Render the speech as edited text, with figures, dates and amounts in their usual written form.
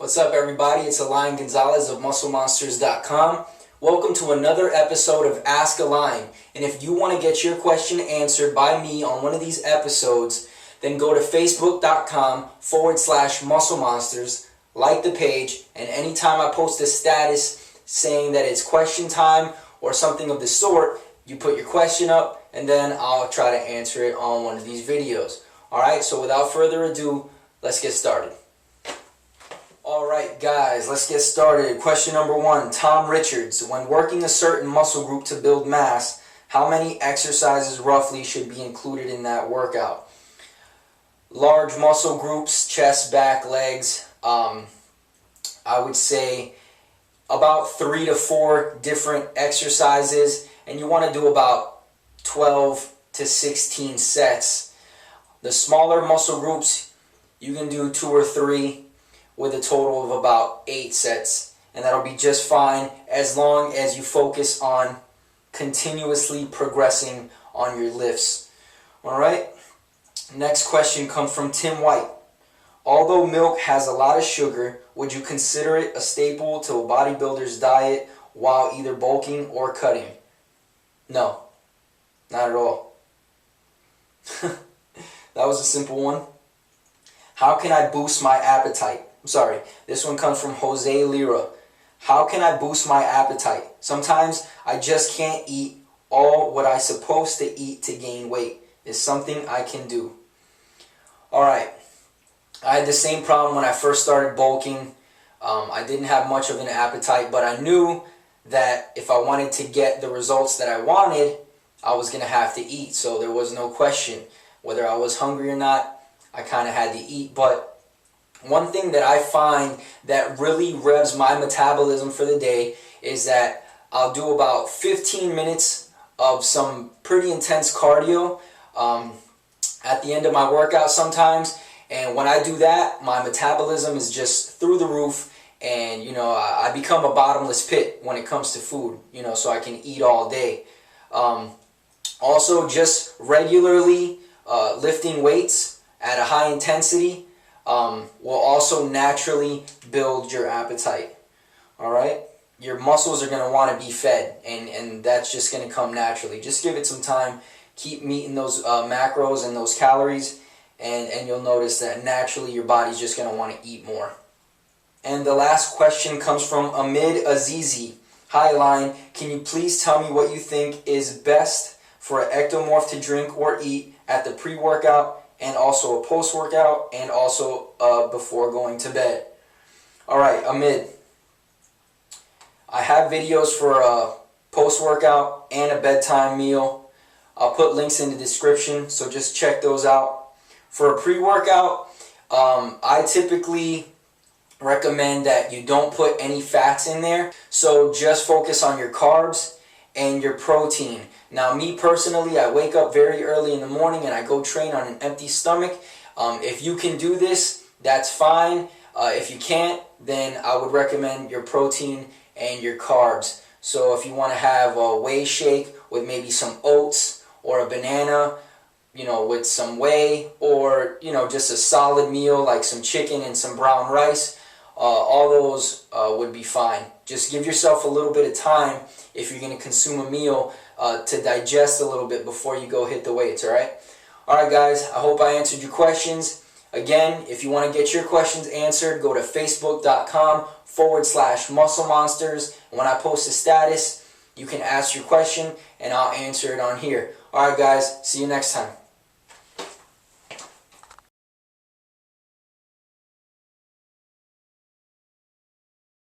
What's up, everybody? It's Alain Gonzalez of musclemonsters.com. Welcome to another episode of Ask Alain. And if you want to get your question answered by me on one of these episodes, then go to facebook.com/musclemonsters, like the page, and anytime I post a status saying that it's question time or something of the sort, you put your question up and then I'll try to answer it on one of these videos. Alright, so without further ado, let's get started. Alright guys, let's get started. Question number 1, Tom Richards. When working a certain muscle group to build mass, how many exercises roughly should be included in that workout? Large muscle groups, chest, back, legs, I would say about 3 to 4 different exercises, and you want to do about 12 to 16 sets. The smaller muscle groups, you can do 2 or 3 with a total of about 8 sets, and that'll be just fine as long as you focus on continuously progressing on your lifts. Alright, next question comes from Tim White. Although milk has a lot of sugar, would you consider it a staple to a bodybuilder's diet while either bulking or cutting? No, not at all. That was a simple one. How can I boost my appetite? I'm sorry, this one comes from Jose Lira. How can I boost my appetite? Sometimes I just can't eat all what I'm supposed to eat to gain weight. Is something I can do? Alright, I had the same problem when I first started bulking. I didn't have much of an appetite, but I knew that if I wanted to get the results that I wanted, I was going to have to eat. So there was no question. Whether I was hungry or not, I kind of had to eat. But one thing that I find that really revs my metabolism for the day is that I'll do about 15 minutes of some pretty intense cardio at the end of my workout sometimes. And when I do that, my metabolism is just through the roof, and I become a bottomless pit when it comes to food, so I can eat all day. Also, just regularly lifting weights at a high intensity will also naturally build your appetite. Alright? Your muscles are going to want to be fed, and that's just going to come naturally. Just give it some time. Keep meeting those macros and those calories, and you'll notice that naturally your body's just going to want to eat more. And the last question comes from Amid Azizi. Hi Alain, can you please tell me what you think is best for an ectomorph to drink or eat at the pre-workout and also a post-workout and also before going to bed? Alright, Amid, I have videos for a post-workout and a bedtime meal. I'll put links in the description, so just check those out. For a pre-workout, I typically recommend that you don't put any fats in there, so just focus on your carbs and your protein. Now, me personally, I wake up very early in the morning and I go train on an empty stomach. If you can do this, that's fine. If you can't, then I would recommend your protein and your carbs. So if you want to have a whey shake with maybe some oats or a banana, with some whey, or just a solid meal like some chicken and some brown rice, all those would be fine. Just give yourself a little bit of time if you're going to consume a meal to digest a little bit before you go hit the weights. Alright guys, I hope I answered your questions. Again, if you want to get your questions answered, go to facebook.com/musclemonsters. And when I post a status, you can ask your question and I'll answer it on here. Alright guys, see you next time.